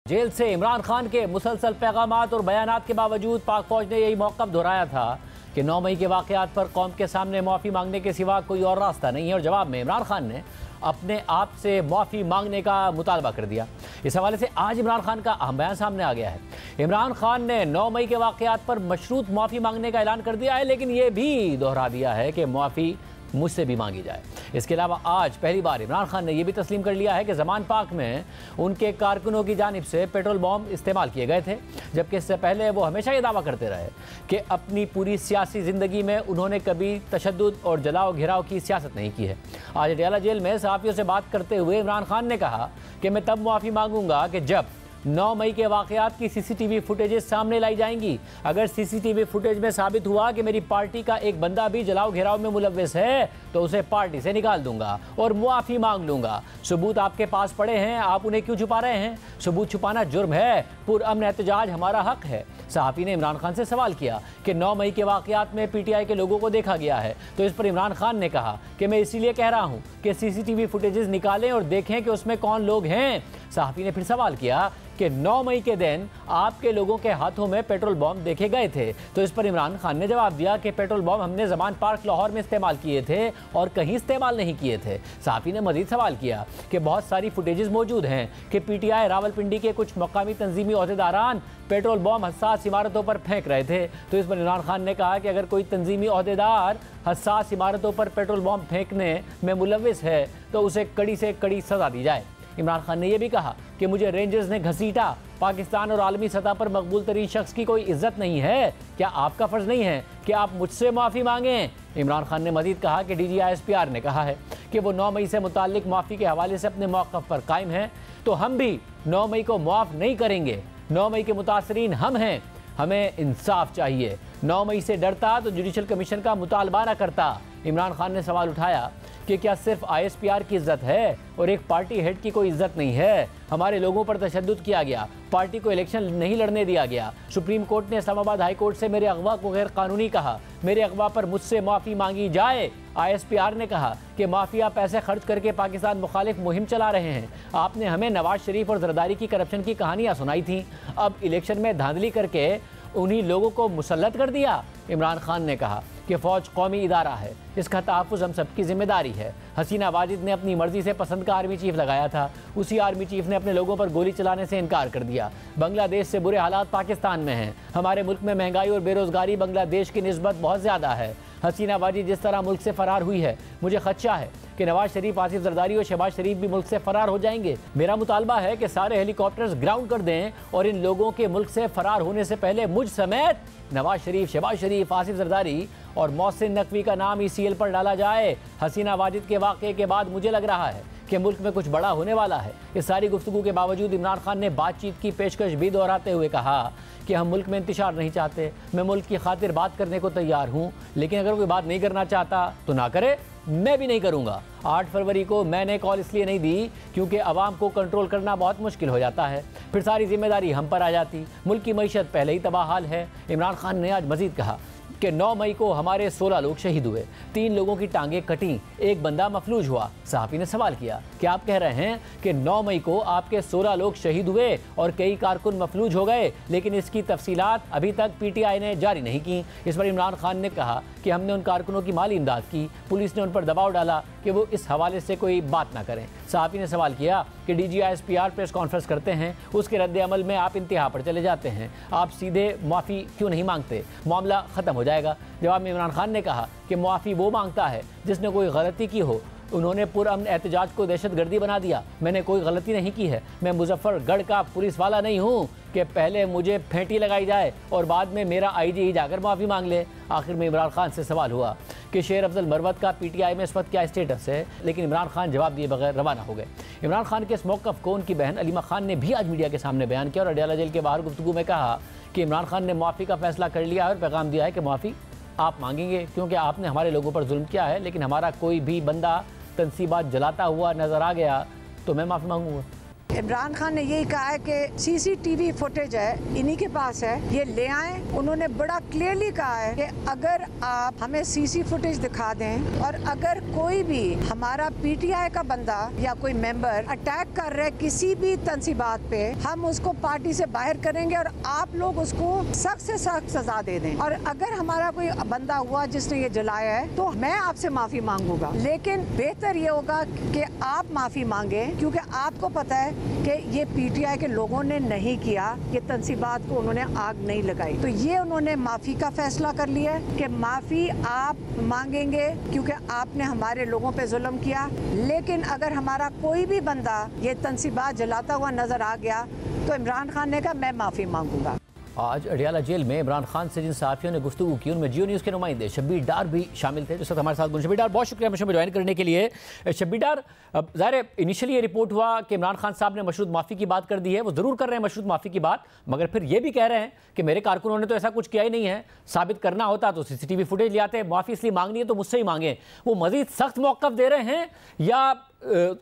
Jail से इमरान खान के मुसलसल पैगामात और बयानात के बावजूद पाक फौज ने यही मौक़िफ़ दोहराया था कि 9 मई के वाक़यात पर कौम के सामने माफ़ी मांगने के सिवा कोई और रास्ता नहीं है। और जवाब में इमरान खान ने अपने आप से माफ़ी मांगने का मुतालबा कर दिया। इस हवाले से आज इमरान खान का अहम बयान सामने आ गया है। इमरान खान ने 9 मई के वाक़यात पर मशरूत माफ़ी मांगने का ऐलान कर दिया है, लेकिन ये भी दोहरा दिया है कि माफ़ी मुझसे भी मांगी जाए। इसके अलावा आज पहली बार इमरान खान ने यह भी तस्लीम कर लिया है कि ज़मान पाक में उनके कारकुनों की जानिब से पेट्रोल बॉम्ब इस्तेमाल किए गए थे, जबकि इससे पहले वो हमेशा ये दावा करते रहे कि अपनी पूरी सियासी ज़िंदगी में उन्होंने कभी तशद्दुद और जलाओ घिराव की सियासत नहीं की है। आज अडयाला जेल में सहाफ़ियों से बात करते हुए इमरान खान ने कहा कि मैं तब माफ़ी मांगूंगा कि जब 9 मई के वाक़यात की सीसीटीवी फुटेजेस सामने लाई जाएंगी। अगर सीसीटीवी फुटेज में साबित हुआ कि मेरी पार्टी का एक बंदा भी जलाओ घेराव में मुलव्वस है तो उसे पार्टी से निकाल दूंगा और मुआफ़ी मांग लूंगा। सबूत आपके पास पड़े हैं, आप उन्हें क्यों छुपा रहे हैं? सबूत छुपाना जुर्म है, पुरअमन एहतजाज हमारा हक है। सहाफ़ी ने इमरान खान से सवाल किया कि 9 मई के वाक़यात में PTI के लोगों को देखा गया है, तो इस पर इमरान खान ने कहा कि मैं इसीलिए कह रहा हूँ कि सीसीटीवी फुटेजेस निकालें और देखें कि उसमें कौन लोग हैं। सहाफ़ी ने फिर सवाल किया कि 9 मई के दिन आपके लोगों के हाथों में पेट्रोल बॉम्ब देखे गए थे, तो इस पर इमरान खान ने जवाब दिया कि पेट्रोल बॉम्ब हमने ज़मान पार्क लाहौर में इस्तेमाल किए थे और कहीं इस्तेमाल नहीं किए थे। सहाफ़ी ने मज़ीद सवाल किया कि बहुत सारी फुटेजेस मौजूद हैं कि PTI रावलपिंडी के कुछ मकामी तंजीमी ओहदेदारान पेट्रोल बॉम्ब हसास इमारतों पर फेंक रहे थे, तो इस पर इमरान खान ने कहा कि अगर कोई तंजीमी ओहदेदार हसास इमारतों पर पेट्रोल बॉम्ब फेंकने में मुलव्वस है तो उसे कड़ी से कड़ी सज़ा दी जाए। इमरान खान ने यह भी कहा कि मुझे रेंजर्स ने घसीटा, पाकिस्तान और आलमी सतह पर मकबूल तरीन शख्स की कोई इज्जत नहीं है। क्या आपका फ़र्ज़ नहीं है कि आप मुझसे माफ़ी मांगें? इमरान खान ने मज़ीद कहा कि DG ISPR ने कहा है कि वो 9 मई से मुताल्लिक माफ़ी के हवाले से अपने मौक़िफ़ पर कायम हैं, तो हम भी 9 मई को माफ़ नहीं करेंगे। 9 मई के मुतासरीन हम हैं, हमें इंसाफ चाहिए। 9 मई से डरता तो जुडिशल कमीशन का मुतालबा न करता। इमरान खान ने सवाल उठाया कि क्या सिर्फ ISPR की इज्जत है और एक पार्टी हेड की कोई इज्जत नहीं है? हमारे लोगों पर तशद्दुद किया गया, पार्टी को इलेक्शन नहीं लड़ने दिया गया। सुप्रीम कोर्ट ने इस्लामाबाद हाई कोर्ट से मेरे अगवा को गैर कानूनी कहा, मेरे अगवा पर मुझसे माफ़ी मांगी जाए। ISPR ने कहा कि माफिया पैसे खर्च करके पाकिस्तान मुखालिफ मुहिम चला रहे हैं। आपने हमें नवाज शरीफ और जरदारी की करप्शन की कहानियाँ सुनाई थी, अब इलेक्शन में धांधली करके उन्हीं लोगों को मुसल्लत कर दिया। इमरान खान ने कहा कि फ़ौज कौमी इदारा है, इसका तहफ़्फ़ुज़ हम सबकी जिम्मेदारी है। हसीना वाजिद ने अपनी मर्ज़ी से पसंद का आर्मी चीफ लगाया था, उसी आर्मी चीफ ने अपने लोगों पर गोली चलाने से इनकार कर दिया। बांग्लादेश से बुरे हालात पाकिस्तान में हैं। हमारे मुल्क में महंगाई और बेरोज़गारी बांग्लादेश की निस्बत बहुत ज़्यादा है। हसीना वाजिद जिस तरह मुल्क से फ़रार हुई है, मुझे खदशा है कि नवाज शरीफ, आसिफ जरदारी और शहबाज शरीफ भी मुल्क से फ़रार हो जाएंगे। मेरा मुतालबा है कि सारे हेलीकॉप्टर्स ग्राउंड कर दें और इन लोगों के मुल्क से फ़रार होने से पहले मुझ समेत नवाज शरीफ, शहबाज शरीफ, आसिफ जरदारी और मोहसिन नकवी का नाम ECL पर डाला जाए। हसीना वाजिद के वाक़े के बाद मुझे लग रहा है कि मुल्क में कुछ बड़ा होने वाला है। इस सारी गुफ्तगू के बावजूद इमरान खान ने बातचीत की पेशकश भी दोहराते हुए कहा कि हम मुल्क में इंतशार नहीं चाहते, मैं मुल्क की खातिर बात करने को तैयार हूँ, लेकिन अगर कोई बात नहीं करना चाहता तो ना करे, मैं भी नहीं करूँगा। 8 फरवरी को मैंने कॉल इसलिए नहीं दी क्योंकि अवाम को कंट्रोल करना बहुत मुश्किल हो जाता है, फिर सारी जिम्मेदारी हम पर आ जाती। मुल्क की मईशत पहले ही तबाह हाल है। इमरान खान ने आज मजीद कहा कि 9 मई को हमारे 16 लोग शहीद हुए, 3 लोगों की टांगें कटी, एक बंदा मफलूज हुआ। सहाफ़ी ने सवाल किया कि आप कह रहे हैं कि 9 मई को आपके 16 लोग शहीद हुए और कई कारकुन मफलूज हो गए, लेकिन इसकी तफसीलात अभी तक PTI ने जारी नहीं की। इस पर इमरान खान ने कहा कि हमने उन कारकुनों की माली इमदाद की, पुलिस ने उन पर दबाव डाला कि वो इस हवाले से कोई बात ना करें। सहाफ़ी ने सवाल किया कि DG ISPR प्रेस कॉन्फ्रेंस करते हैं, उसके रद्द-ए-अमल में आप इंतहा पर चले जाते हैं, आप सीधे माफ़ी क्यों नहीं मांगते? मामला ख़त्म हो जाएगा। जवाब में इमरान खान ने कहा कि माफ़ी वो मांगता है जिसने कोई गलती की हो। उन्होंने पुरअमन एहतजाज को दहशतगर्दी बना दिया, मैंने कोई गलती नहीं की है। मैं मुजफ्फरगढ़ का पुलिस वाला नहीं हूँ कि पहले मुझे फेंटी लगाई जाए और बाद में मेरा IG ही जाकर माफ़ी मांग ले। आखिर में इमरान खान से सवाल हुआ कि शेर अफजल मरवत का PTI में इस वक्त क्या स्टेटस है, लेकिन इमरान खान जवाब दिए बगैर रवाना हो गए। इमरान खान के इस मौक़िफ़ को उनकी बहन अलीमा खान ने भी आज मीडिया के सामने बयान किया और अडयाला जेल के बाहर गुफ्तगू में कहा कि इमरान खान ने माफ़ी का फैसला कर लिया और पैगाम दिया है कि माफ़ी आप मांगेंगे क्योंकि आपने हमारे लोगों पर जुल्म किया है, लेकिन हमारा कोई भी बंदा तनसीबात जलाता हुआ नज़र आ गया तो मैं माफ़ी मांगूंगा। इमरान खान ने यही कहा है कि सीसीटीवी फुटेज है, इन्हीं के पास है, ये ले आए। उन्होंने बड़ा क्लियरली कहा है कि अगर आप हमें सीसी फुटेज दिखा दें और अगर कोई भी हमारा पीटीआई का बंदा या कोई मेंबर अटैक कर रहे किसी भी तंसीबात पे, हम उसको पार्टी से बाहर करेंगे और आप लोग उसको सख्त से सख्त सजा दे दें। और अगर हमारा कोई बंदा हुआ जिसने ये जलाया है तो मैं आपसे माफी मांगूंगा, लेकिन बेहतर ये होगा कि आप माफी मांगे, क्योंकि आपको पता है कि ये पीटीआई के लोगों ने नहीं किया, ये तंसीबात को उन्होंने आग नहीं लगाई। तो ये उन्होंने माफी का फैसला कर लिया है कि माफी आप मांगेंगे क्योंकि आपने हमारे लोगों पे जुल्म किया। लेकिन अगर हमारा कोई भी बंदा ये तंसीबात जलाता हुआ नजर आ गया तो इमरान खान ने कहा मैं माफी मांगूंगा। आज अडियाला जेल में इमरान खान से जिन सहाफ़ियों ने गुफ्तगू की उनमें जियो न्यूज़ के नुमाइंदे शब्बीर डार भी शामिल थे। जिस वक्त हमारे साथ शब्बीर डार, बहुत शुक्रिया मुझे ज्वाइन करने के लिए। शब्बीर डार, ज़ाहिर इनिशियली ये रिपोर्ट हुआ कि इमरान खान साहब ने मशरूत माफ़ी की बात कर दी है, वो ज़रूर कर रहे हैं मशरूत माफ़ी की बात, मगर फिर ये भी कह रहे हैं कि मेरे कारकुनों ने तो ऐसा कुछ किया ही नहीं है, साबित करना होता तो CCTV फुटेज ले आते, माफ़ी इसलिए मांगनी है तो मुझसे ही मांगे। वो मज़ीद सख्त मौक़िफ़ दे रहे हैं या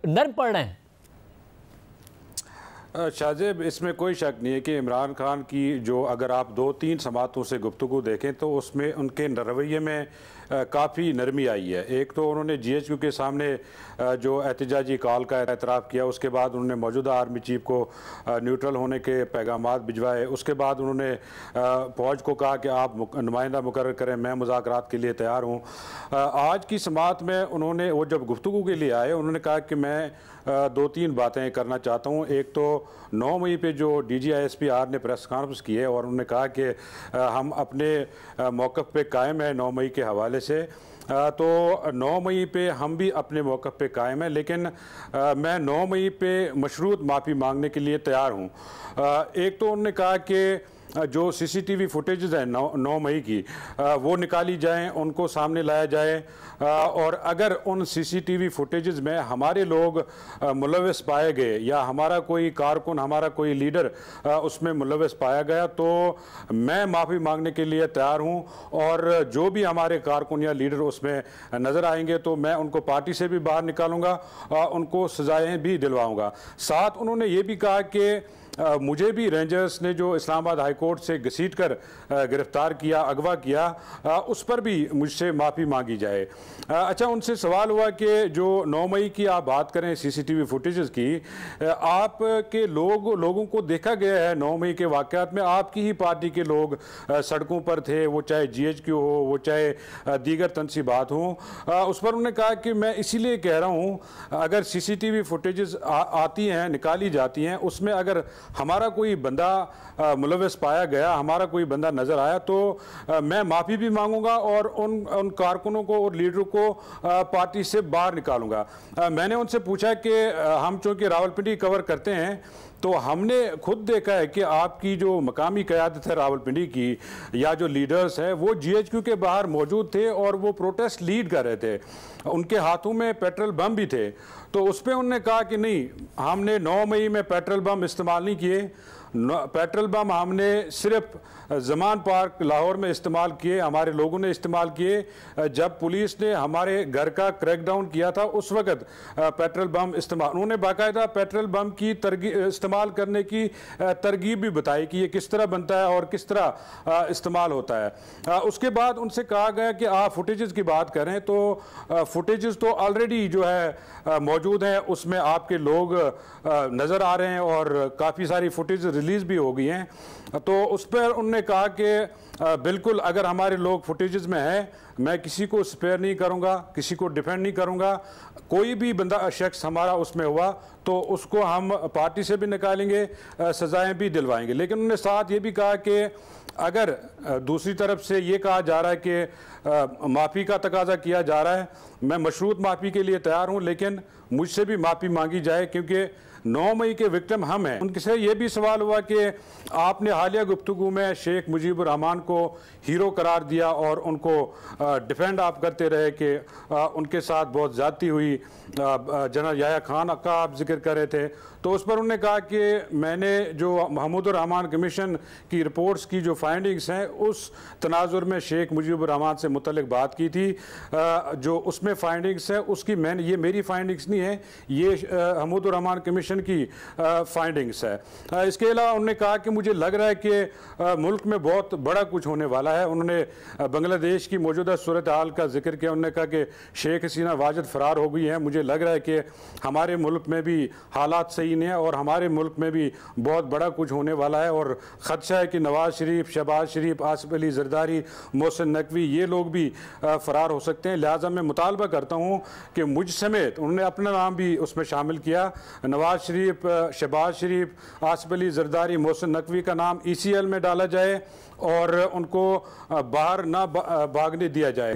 नर्म पड़ रहे हैं? शाहजेब, इसमें कोई शक नहीं है कि इमरान खान की जो अगर आप 2-3 समातों से गुफ्तगू देखें तो उसमें उनके रवैये में काफ़ी नरमी आई है। एक तो उन्होंने GHQ के सामने जो एहतजाजी कॉल का एतराफ़ किया, उसके बाद उन्होंने मौजूदा आर्मी चीफ को न्यूट्रल होने के पैगामात भिजवाए, उसके बाद उन्होंने फ़ौज को कहा कि आप नुमाइंदा मुकर्रर करें, मैं मुज़ाकरात के लिए तैयार हूँ। आज की समात में उन्होंने, वो जब गुफ्तगू के लिए आए, उन्होंने कहा कि मैं 2-3 बातें करना चाहता हूँ। एक तो 9 मई पे जो DGISP-R ने प्रेस कॉन्फ्रेंस की है और उन्होंने कहा कि हम अपने मौक़िफ़ पे कायम है 9 मई के हवाले से, तो 9 मई पे हम भी अपने मौक़िफ़ पे कायम है, लेकिन मैं 9 मई पे मशरूत माफ़ी मांगने के लिए तैयार हूँ। एक तो उन्होंने कहा कि जो CCTV फुटेजेस हैं 9 मई की, वो निकाली जाएं, उनको सामने लाया जाए, और अगर उन CCTV फुटेजेस में हमारे लोग मुलव्वस पाए गए या हमारा कोई कारकुन, हमारा कोई लीडर उसमें मुलव्वस पाया गया तो मैं माफ़ी मांगने के लिए तैयार हूं, और जो भी हमारे कारकुन या लीडर उसमें नज़र आएंगे तो मैं उनको पार्टी से भी बाहर निकालूंगा, उनको सजाएँ भी दिलवाऊँगा। साथ उन्होंने ये भी कहा कि मुझे भी रेंजर्स ने जो इस्लामाबाद हाई कोर्ट से घसीट कर गिरफ्तार किया, अगवा किया, उस पर भी मुझसे माफ़ी मांगी जाए। अच्छा, उनसे सवाल हुआ कि जो 9 मई की आप बात करें CCTV फुटेजेस की, आपके लोगों को देखा गया है 9 मई के वाक़यात में आपकी ही पार्टी के लोग सड़कों पर थे, वो चाहे GHQ हो, वो चाहे दीगर तनसीबात हों। उस पर उन्होंने कहा कि मैं इसीलिए कह रहा हूँ, अगर CCTV फुटेजेस आती हैं, निकाली जाती हैं, उसमें अगर हमारा कोई बंदा मुलव्वस पाया गया, हमारा कोई बंदा नज़र आया तो मैं माफ़ी भी मांगूंगा और उन कारकुनों को और लीडरों को पार्टी से बाहर निकालूंगा। मैंने उनसे पूछा कि हम चूँकि रावलपिंडी कवर करते हैं तो हमने खुद देखा है कि आपकी जो मकामी क़यादत है रावलपिंडी की या जो लीडर्स हैं वो GHQ के बाहर मौजूद थे और वो प्रोटेस्ट लीड कर रहे थे, उनके हाथों में पेट्रोल बम भी थे। तो उस पर उन्होंने कहा कि नहीं, हमने 9 मई में पेट्रोल बम इस्तेमाल नहीं किए, पेट्रोल बम हमने सिर्फ ज़मान पार्क लाहौर में इस्तेमाल किए, हमारे लोगों ने इस्तेमाल किए। जब पुलिस ने हमारे घर का क्रैकडाउन किया था उस वक़्त पेट्रोल बम इस्तेमाल, उन्होंने बाकायदा पेट्रोल बम की इस्तेमाल करने की तरगीब भी बताई कि ये किस तरह बनता है और किस तरह इस्तेमाल होता है। उसके बाद उनसे कहा गया कि आप फुटेजेस की बात करें तो फुटेजेस तो ऑलरेडी जो है मौजूद हैं, उसमें आपके लोग नज़र आ रहे हैं और काफ़ी सारी फुटेज रिलीज़ भी हो गई हैं। तो उस पर उन्होंने कहा कि बिल्कुल अगर हमारे लोग फुटेजेस में हैं, मैं किसी को स्पेयर नहीं करूंगा, किसी को डिफेंड नहीं करूंगा, कोई भी बंदा शख्स हमारा उसमें हुआ तो उसको हम पार्टी से भी निकालेंगे, सजाएं भी दिलवाएंगे। लेकिन उन्होंने साथ ये भी कहा कि अगर दूसरी तरफ से ये कहा जा रहा है कि माफ़ी का तकाजा किया जा रहा है, मैं मशरूत माफ़ी के लिए तैयार हूँ, लेकिन मुझसे भी माफ़ी मांगी जाए क्योंकि 9 मई के विक्टिम हम हैं। उनसे ये भी सवाल हुआ कि आपने हालिया गुफ्तगू में शेख मुजीबुर रहमान को हीरो करार दिया और उनको डिफेंड आप करते रहे कि उनके साथ बहुत ज़्यादती हुई, जनरल याह्या खान का आप जिक्र कर रहे थे। तो तो उस पर उन्होंने कहा कि मैंने जो महमूद रहमान कमीशन की रिपोर्ट्स की जो फाइंडिंग्स हैं उस तनाजुर में शेख मुजीबुर रहमान से मुतल्लिक बात की थी। जो उसमें फाइंडिंग्स है उसकी ये मेरी फाइंडिंग्स नहीं है, ये महमूद रहमान कमीशन की फाइंडिंग्स है। इसके अलावा उन्होंने कहा कि मुझे लग रहा है कि मुल्क में बहुत बड़ा कुछ होने वाला है। उन्होंने बांग्लादेश की मौजूदा सूरत हाल का जिक्र किया। उन्होंने कहा कि शेख हसीना वाजिद फरार हो गई हैं। मुझे लग रहा है कि हमारे मुल्क में भी हालात सही नहीं है और हमारे मुल्क में भी बहुत बड़ा कुछ होने वाला है और ख़दशा है कि नवाज शरीफ, शहबाज शरीफ, आसिफ अली जरदारी, मोहसिन नकवी ये लोग भी फरार हो सकते हैं। लिहाजा मैं मुतालबा करता हूँ कि मुझ समेत, उन्होंने अपना नाम भी उसमें शामिल किया, नवाज शरीफ, शहबाज शरीफ, आसिफ अली जरदारी, मोहसिन नकवी का नाम ECL में डाला जाए और उनको बाहर ना भागने दिया जाए।